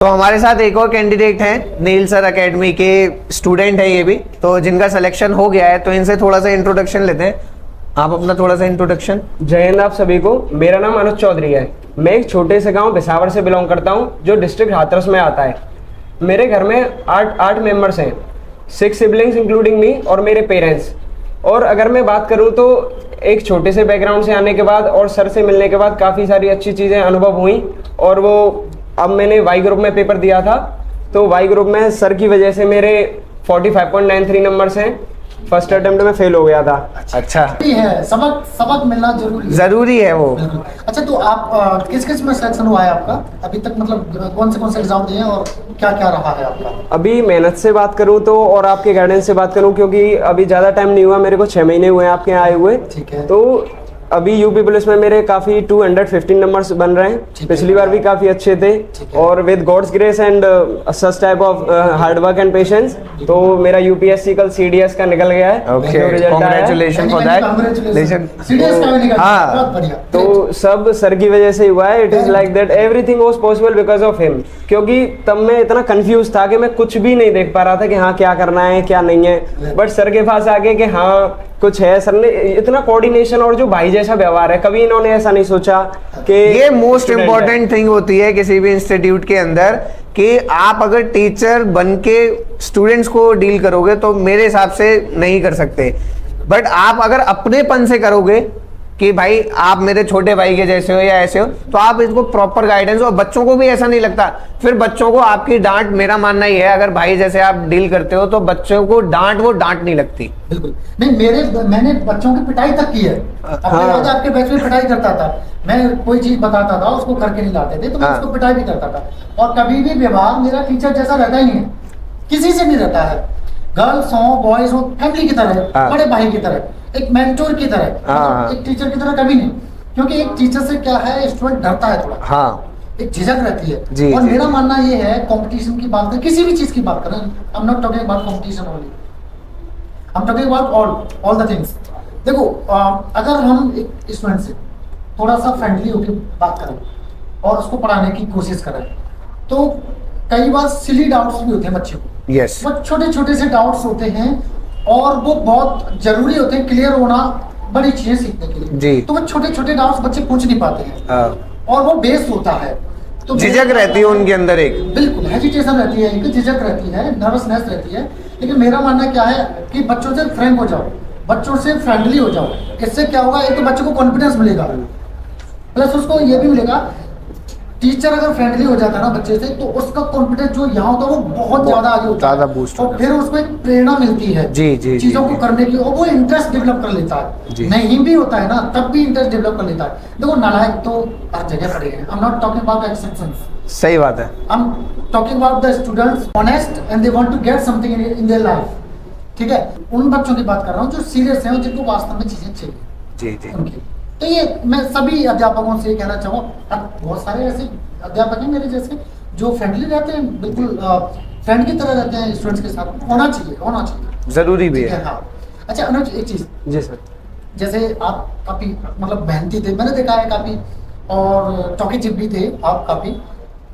तो हमारे साथ एक और कैंडिडेट हैं, नील सर एकेडमी के स्टूडेंट हैं ये भी, तो जिनका सिलेक्शन हो गया है, तो इनसे थोड़ा सा इंट्रोडक्शन लेते हैं। आप अपना थोड़ा सा इंट्रोडक्शन। जय हिंद आप सभी को। मेरा नाम अनुज चौधरी है। मैं एक छोटे से गांव बिसावर से बिलोंग करता हूं, जो डिस्ट्रिक्ट हाथरस में आता है। मेरे घर में आठ मेंबर्स हैं, 6 सिबलिंग्स इंक्लूडिंग मी और मेरे पेरेंट्स। और अगर मैं बात करूं तो एक छोटे से बैकग्राउंड से आने के बाद और सर से मिलने के बाद काफ़ी सारी अच्छी चीज़ें अनुभव हुई। और वो अब मैंने वाई ग्रुप में पेपर दिया था, तो वाई ग्रुप में सर की वजह से मेरे 45.93 नंबर्स हैं। फर्स्ट अटेम्प्ट में फेल हो गया था। अच्छा है, सबक मिलना जरूरी है वो। अच्छा, तो आप किस में सिलेक्शन हुआ है आपका अभी तक? मतलब कौन से एग्जाम दिए हैं और क्या क्या रहा है आपका? अभी मेहनत से बात करूं तो और आपके गाइडेंस से बात करूं, क्योंकि अभी ज़्यादा टाइम नहीं हुआ, मेरे को 6 महीने हुए हैं आपके यहाँ आए हुए। ठीक है। तो अभी यूपी पुलिस में मेरे काफ़ी 215 नंबर्स बन रहे हैं। पिछली बार भी काफ़ी अच्छे थे। और with God's grace and such type of hard work and patience, तो मेरा यूपीएससी कल सीडीएस का निकल गया है। Okay, congratulation for that. हाँ, तो सब सर की वजह से हुआ है। It is like that everything was possible because of him. क्योंकि तब मैं इतना कंफ्यूज था कि मैं कुछ भी नहीं देख पा रहा था कि हाँ क्या करना है क्या नहीं है। बट सर के पास आके कि हाँ कुछ है, सर ने इतना कोऑर्डिनेशन और जो भाई जैसा व्यवहार है, कभी इन्होंने ऐसा नहीं सोचा कि ये मोस्ट इम्पोर्टेंट थिंग होती है किसी भी इंस्टीट्यूट के अंदर, कि आप अगर टीचर बन के स्टूडेंट्स को डील करोगे तो मेरे हिसाब से नहीं कर सकते। बट आप अगर अपनेपन से करोगे कि भाई आप मेरे छोटे भाई के जैसे हो या ऐसे हो, तो आप इसको प्रॉपर गाइडेंस, और बच्चों को भी ऐसा नहीं लगता। फिर बच्चों को आपकी डांट, मेरा मानना ही है, अगर भाई जैसे आप डील करते हो तो बच्चों को वो डांट नहीं लगती। बिल्कुल नहीं, मैंने बच्चों की पिटाई तक की है। आपके बैच में पिटाई करता था मैं, कोई चीज बताता था उसको करके नहीं लाते थे तो मैं उसको पिटाई भी करता था। और कभी भी व्यवहार मेरा टीचर जैसा रहता ही नहीं है, किसी से नहीं रहता है। गर्ल्स हो बॉयज हो, फैमिली की तरह, बड़े भाई की तरह, एक मेंटोर की तरह, एक टीचर की तरह कभी नहीं। क्योंकि एक टीचर से क्या है, स्टूडेंट डरता है थोड़ा। हाँ, एक झिझक रहती है। जी, और जी। मेरा मानना ये है, कंपटीशन की बात करें, किसी भी चीज की बात करें, आई am not talking about competition only, I am talking about all the things. देखो, अगर हम एक स्टूडेंट से थोड़ा सा फ्रेंडली होकर बात करें और उसको पढ़ाने की कोशिश करें, तो कई बार सिली डाउट्स भी होते हैं बच्चे को। यस। वो छोटे छोटे से डाउट्स होते हैं और वो बहुत जरूरी होते हैं, क्लियर होना बड़ी चीजें सीखने के लिए। जी। तो वो छोटे छोटे डाउट्स बच्चे पूछ नहीं पाते हैं और वो बेस होता है। तो झिझक रहती है उनके अंदर, एक बिल्कुल हेजिटेशन रहती है, एक झिझक रहती है, नर्वसनेस रहती है। लेकिन मेरा मानना क्या है कि बच्चों से फ्रैंक हो जाओ, बच्चों से फ्रेंडली हो जाओ। इससे क्या होगा, एक तो बच्चों को कॉन्फिडेंस मिलेगा, प्लस उसको ये भी मिलेगा, टीचर अगर फ्रेंडली हो जाता है ना बच्चे से, तो उसका कॉन्फिडेंस जो यहाँ होता है वो बहुत ज्यादा आगे होता है, बूस्ट और फिर उसको एक प्रेरणा मिलती है जी, जी, चीजों जी, को करने की, और वो इंटरेस्ट डेवलप कर लेता है। नहीं भी होता है ना तब भी इंटरेस्ट डेवलप कर लेता है। देखो, नालायक तो हर जगह पड़े हैं, I am not talking about exceptions, सही बात है। I am talking about the students honest and they want to get something in their life. ठीक है, उन बच्चों की बात कर रहा हूँ जो सीरियस हैं और जिनको वास्तव में चीजें चाहिए। जी, जी। उनकी तो ये मैं सभी अध्यापकों से कहना चाहूँगा, बहुत सारे ऐसे अध्यापक हैं मेरे जैसे जो फ्रेंडली रहते हैं, बिल्कुल फ्रेंड की तरह रहते हैं स्टूडेंट्स के साथ। होना चाहिए जरूरी भी है। हाँ। अच्छा अनुज, एक चीज, जी सर, जैसे आप काफी मतलब मेहनती थे, मैंने देखा है काफी, और टॉकेटिव भी थे आप काफी,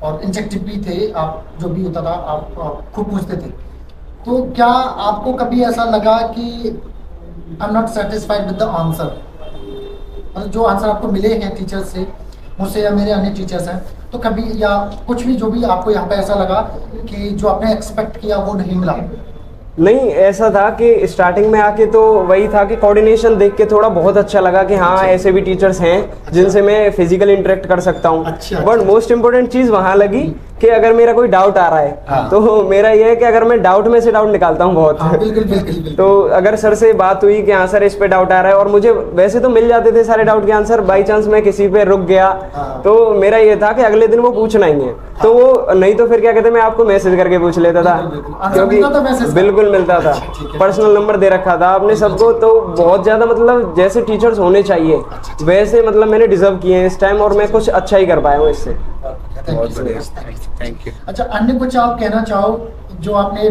और इंजेक्टिव भी थे आप, जो भी होता था आप खूब पूछते थे। तो क्या आपको कभी ऐसा लगा कि आई am not satisfied with the answer, मतलब जो आंसर आपको मिले हैं टीचर से, मुझसे या मेरे अन्य टीचर्स हैं, तो कभी या कुछ भी जो भी आपको यहाँ पे ऐसा लगा कि जो आपने एक्सपेक्ट किया वो नहीं मिला? नहीं, ऐसा था कि स्टार्टिंग में आके तो वही था कि कोऑर्डिनेशन देख के थोड़ा बहुत अच्छा लगा कि हाँ ऐसे भी टीचर्स हैं जिनसे मैं फिजिकल इंटरेक्ट कर सकता हूँ। बट मोस्ट इम्पोर्टेंट चीज़ वहाँ लगी कि अगर मेरा कोई डाउट आ रहा है तो मेरा ये है कि अगर मैं डाउट में से डाउट निकालता हूँ बहुत। बिल्कुल। तो अगर सर से बात हुई कि हाँ सर इस पे डाउट आ रहा है, और मुझे वैसे तो मिल जाते थे सारे डाउट के आंसर, बाई चांस मैं किसी पे रुक गया तो मेरा ये था कि अगले दिन वो पूछना ही है। तो वो नहीं तो फिर क्या कहते, मैं आपको मैसेज करके पूछ लेता था, क्योंकि बिल्कुल मिलता था। पर्सनल नंबर दे रखा था आपने सबको, तो बहुत ज्यादा मतलब जैसे टीचर्स होने चाहिए वैसे मतलब मैंने डिजर्व किए हैं इस टाइम, और मैं कुछ अच्छा ही कर पाया हूँ इससे। बहुत बढ़िया, थैंक यू। अच्छा, अन्य कुछ आप कहना चाहो जो आपने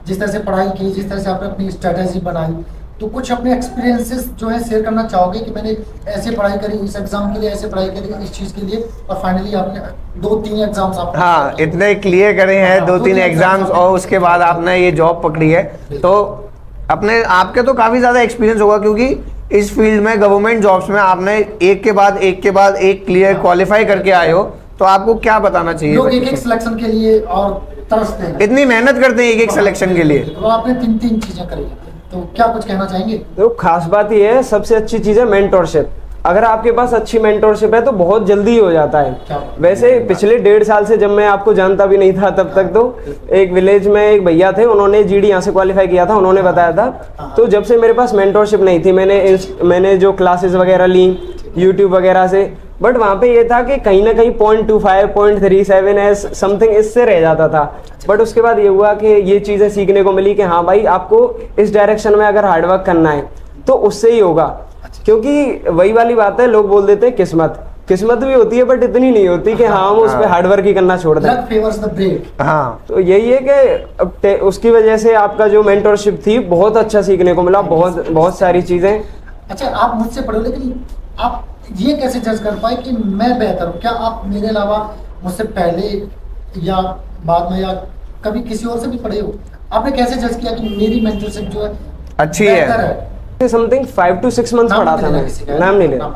जिस तरह से पढ़ाई की, जिस तरह से आपने अपनी स्ट्रेटेजी बनाई, तो कुछ अपने एक्सपीरियंसेस जो है शेयर करना चाहोगे कि मैंने ऐसे पढ़ाई करी इस एग्जाम के लिए, ऐसे पढ़ाई करी इस चीज के लिए, और फाइनली आपने 2-3 एग्जाम्स आप हाँ, इतने क्लियर करे हैं, हाँ, 2-3 एग्जाम्स, और उसके बाद आपने ये जॉब पकड़ी है, तो अपने आपके तो काफी ज्यादा एक्सपीरियंस होगा, क्योंकि इस फील्ड में गवर्नमेंट जॉब्स में आपने एक के बाद एक क्लियर क्वालिफाई करके आए हो, तो आपको क्या बताना चाहिए? लोग एक सिलेक्शन के लिए और तरसते हैं, इतनी मेहनत करते हैं एक सिलेक्शन के लिए, तो आपने 3 चीजें करी, तो क्या कुछ कहना चाहेंगे? तो खास बात ये है, सबसे अच्छी चीज़ है मेंटोरशिप। अगर आपके पास अच्छी मेंटोरशिप है तो बहुत जल्दी हो जाता है। वैसे पिछले 1.5 साल से, जब मैं आपको जानता भी नहीं था तब तक, तो एक विलेज में एक भैया थे, उन्होंने जीडी यहाँ से क्वालिफाई किया था, उन्होंने बताया था। तो जब से मेरे पास मेंटोरशिप नहीं थी, मैंने जो क्लासेस वगैरह ली यूट्यूब वगैरह से, बट वहाँ पे ये था कि कहीं ना कहीं 0.25 0.37 समथिंग इससे रह जाता था। बट उसके बाद ये हुआ कि ये चीज़ें सीखने को मिली कि हाँ भाई, आपको इस डायरेक्शन में अगर हार्डवर्क करना है तो उससे ही होगा। क्योंकि वही वाली बात है, लोग बोल देते हैं किस्मत भी होती है, बट इतनी नहीं होती कि हाँ हम उस पर हार्डवर्क ही करना छोड़ दें। Luck favours the brave. हाँ, तो यही है कि उसकी वजह से आपका जो मेंटोरशिप थी, बहुत अच्छा सीखने को मिला, बहुत सारी चीज़ें। अच्छा, आप मुझसे पढ़े हो, लेकिन आप ये कैसे जज कर पाए कि मैं बेहतर हूँ? क्या आप मेरे अलावा मुझसे पहले या बाद में या कभी किसी और से भी पढ़े हो? आपने कैसे जज किया कि मेरी मेंटरशिप जो है अच्छी है? समथिंग 5 to 6 मंथ्स नाम पढ़ा नहीं था लेना मैं, किसी का, नाम नहीं लेना।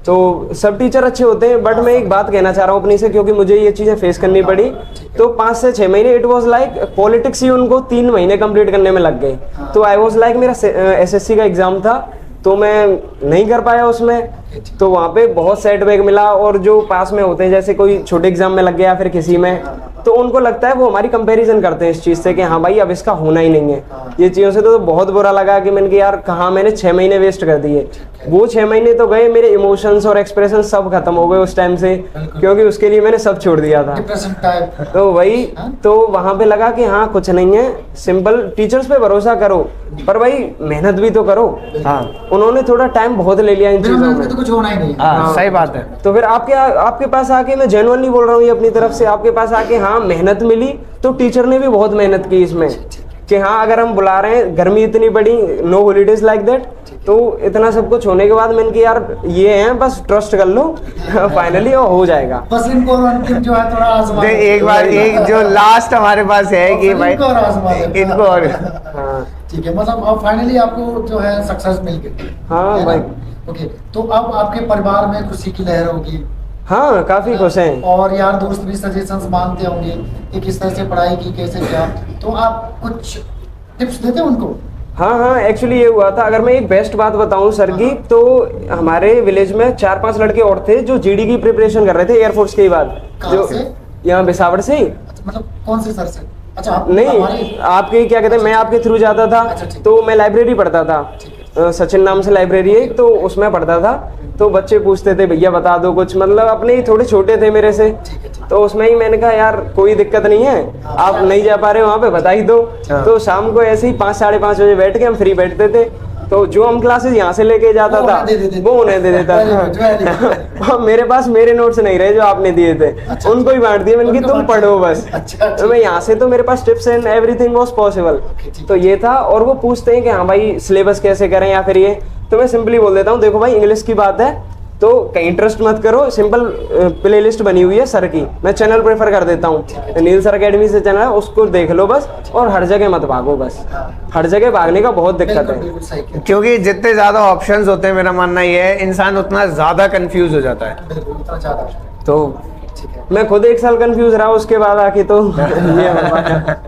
तो सब टीचर अच्छे होते हैं, बट मैं एक बात कहना चाह रहा हूँ अपनी से, क्योंकि मुझे ये चीज़ें फेस करनी पड़ी। तो 5 से 6 महीने इट वाज लाइक पॉलिटिक्स ही उनको 3 महीने कंप्लीट करने में लग गए। तो आई वाज लाइक, मेरा SSC का एग्जाम था, तो मैं नहीं कर पाया उसमें, तो वहाँ पे बहुत सेटबैक मिला। और जो पास में होते हैं, जैसे कोई छोटे एग्जाम में लग गया फिर किसी में, तो उनको लगता है, वो हमारी कंपैरिजन करते हैं इस चीज़ से कि हाँ भाई अब इसका होना ही नहीं है। ये चीज़ों से तो बहुत बुरा लगा कि मैंने कि यार कहाँ मैंने 6 महीने वेस्ट कर दिए। वो 6 महीने तो गए, मेरे इमोशंस और एक्सप्रेशन सब खत्म हो गए उस टाइम से, क्योंकि उसके लिए मैंने सब छोड़ दिया था। Depression type. तो वही, तो वहाँ पे लगा कि हाँ कुछ नहीं है, सिंपल टीचर्स पे भरोसा करो, पर भाई मेहनत भी तो करो। हाँ, उन्होंने थोड़ा टाइम बहुत ले लिया इन बिना चीज़ों मेहनत में। के तो कुछ होना ही नहीं है। हाँ, सही बात है। तो फिर आपके पास आके, मैं जेन्युइनली बोल रहा हूँ ये अपनी तरफ से, आपके पास आके हाँ मेहनत मिली, तो टीचर ने भी बहुत मेहनत की इसमें कि हाँ अगर हम बुला रहे हैं, गर्मी इतनी बड़ी, नो हॉलीडेज लाइक दैट, तो इतना सब कुछ होने के बाद मैंने कि यार ये है, बस ट्रस्ट कर लो फाइनली वो हो जाएगा। बस इनको और अंतिम जो है थोड़ा आजमा दे एक बार, एक जो लास्ट हमारे पास है कि भाई इनको और आजमा ले। इनको और हाँ ठीक है, मतलब अब फाइनली आपको जो है सक्सेस मिल गई। हाँ है ना? भाई। ओके, तो अब आपके परिवार में खुशी की लहर होगी, हाँ काफ़ी खुश हैं। और यार दोस्त भी सजेशंस मांगते होंगे कि किस तरह से पढ़ाई की, कैसे क्या, तो आप कुछ टिप्स देते हो उनको? हाँ, एक्चुअली ये हुआ था, अगर मैं एक बेस्ट बात बताऊं सर की, तो हमारे विलेज में 4-5 लड़के और थे जो जीडी की प्रिपरेशन कर रहे थे एयरफोर्स के बाद। कहाँ जो से? यहाँ बिसावड़ से ही। अच्छा, मतलब कौन से सर से? अच्छा, आप नहीं, हमारे- आपके क्या कहते हैं, मैं आपके थ्रू जाता था। अच्छा, ठीक। तो मैं लाइब्रेरी पढ़ता था, सचिन नाम से लाइब्रेरी है, तो उसमें पढ़ता था। तो बच्चे पूछते थे भैया बता दो कुछ, मतलब अपने ही थोड़े छोटे थे मेरे से। तो उसमें ही मैंने कहा यार कोई दिक्कत नहीं है, आप नहीं जा पा रहे हो वहाँ पे, बता ही दो। तो शाम को ऐसे ही 5-5:30 बजे बैठ के हम फ्री बैठते थे, तो जो हम क्लासेस यहाँ से लेके जाता था वो उन्हें दे देता था। और मेरे पास मेरे नोट्स नहीं रहे जो आपने दिए थे, उनको ही बांट दिए मैंने कि तुम पढ़ो बस। तो मैं यहाँ से, तो मेरे पास tips and everything was possible. तो ये था। और वो पूछते हैं कि हाँ भाई सिलेबस कैसे करें या फिर ये, तो मैं सिंपली बोल देता हूँ देखो भाई इंग्लिश की बात है तो कहीं ट्रस्ट मत करो, सिंपल प्लेलिस्ट बनी हुई है सर की, मैं चैनल प्रेफर कर देता हूँ, नील सर अकेडमी से चैनल है, उसको देख लो बस, और हर जगह मत भागो बस, हर जगह भागने का बहुत दिक्कत है। बिल्कुल सही किया। क्योंकि जितने ज्यादा ऑप्शंस होते हैं, मेरा मानना ये है, इंसान उतना ज्यादा कंफ्यूज हो जाता है। बिल्कुल, इतना ज्यादा। तो ठीक है, मैं खुद 1 साल कंफ्यूज रहा, उसके बाद आके तो ये हो पाया।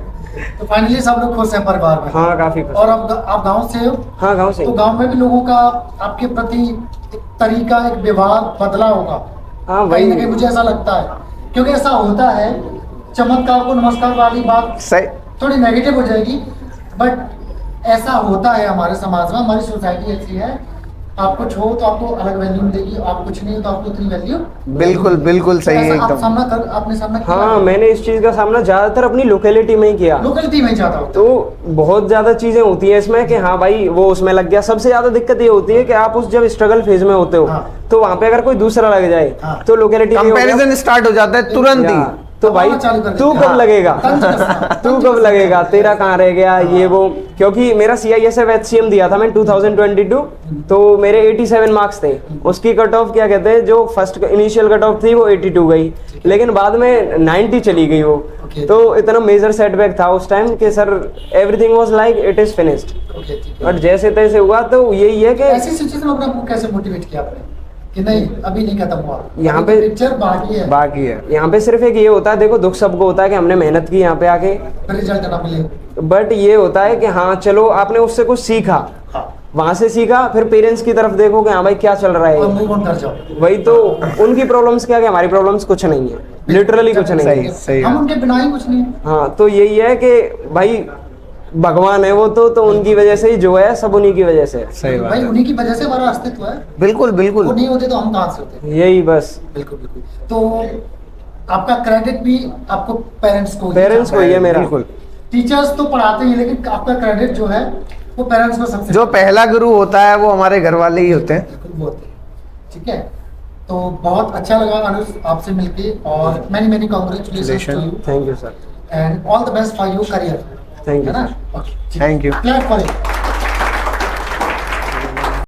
तो फाइनली सब लोग खुश हैं परिवार में? हाँ काफी खुश। और अब आप गांव से हो? हाँ गाँव से। तो गांव में भी लोगों का आपके प्रति एक तरीका, एक व्यवहार बदला होगा। हाँ कहीं ना वही। कहीं मुझे ऐसा लगता है, क्योंकि ऐसा होता है, चमत्कार को नमस्कार वाली बात सही, थोड़ी नेगेटिव हो जाएगी, बट ऐसा होता है हमारे समाज में, हमारी सोसाइटी ऐसी है। आप कुछ हो तो आपको अलग वैल्यू मिलेगी, आप कुछ नहीं हो तो आपको उतनी वैल्यू। बिल्कुल बिल्कुल सही है ऐसा आप एकदम। आपने सामना किया? हाँ मैंने इस चीज का सामना ज्यादातर अपनी लोकेलिटी में ही किया। लोकलिटी में चाहता हूँ। तो बहुत ज्यादा चीजें होती है इसमें कि हाँ भाई वो उसमें लग गया। सबसे ज्यादा दिक्कत ये होती है कि आप उस जब स्ट्रगल फेज में होते हो हाँ। तो वहाँ पे अगर कोई दूसरा लग जाए हाँ। तो लोकेलिटी कंपैरिजन स्टार्ट हो जाता है तुरंत ही। तो भाई दबाना चालू कर देते तू हैं। कब लगेगा तंज कसना, तू तंज कब कसना। लगेगा, तेरा कहाँ रह गया ये वो। क्योंकि मेरा CISF HCM दिया था मैं 2022, तो मेरे 87 मार्क्स थे। उसकी कट ऑफ क्या कहते हैं, जो फर्स्ट इनिशियल कट ऑफ थी वो 82 गई, लेकिन बाद में 90 चली गई वो। Okay. तो इतना मेजर सेटबैक था उस टाइम कि sir everything was like it is finished. Okay, ठीक है। और जैसे तैसे हुआ, तो यही है कि ऐसी सिचुएशन में अपने आप को कैसे मोटिवेट किया आपने कि नहीं अभी नहीं खत्म हुआ, यहाँ अभी पे- तो पिक्चर बाकी है, बाकी है। यहाँ पे सिर्फ एक ये होता है, देखो दुख सबको होता है कि हमने मेहनत की यहाँ पे आके, फिर रिजल्ट ना मिले। बट ये होता है कि हाँ चलो आपने उससे कुछ सीखा, हाँ, वहां से सीखा, फिर पेरेंट्स की तरफ देखो कि हाँ भाई क्या चल रहा और है। मूव ऑन कर जाओ। वही तो, उनकी प्रॉब्लम्स क्या, कि हमारी प्रॉब्लम्स कुछ नहीं है, लिटरली कुछ नहीं सही है। सही हम है। उनके बिना ही कुछ नहीं है। हाँ, तो यही है कि भाई भगवान है वो, तो उनकी वजह से ही जो है, सब उन्हीं की वजह से है। सही बात भाई है। उन्हीं की वजह से हमारा अस्तित्व है, बिल्कुल बिल्कुल। वो नहीं होते तो हम कहाँ से होते। यही बस, बिल्कुल बिल्कुल। तो आपका क्रेडिट भी आपको पेरेंट्स को ही पेरेंट्स जाता को ही है मेरा। बिल्कुल। टीचर्स तो पढ़ाते ही, लेकिन आपका क्रेडिट जो है वो पेरेंट्स को सबसे जो पहला गुरु होता है वो हमारे घर वाले ही होते हैं। बिल्कुल वो होते हैं। ठीक है, तो बहुत अच्छा लगा अनुज आपसे मिलके, और many many congratulation to you thank you sir, and all the best for your career. Thank है यू ना? Sir. Okay, Thank you. Clap for it.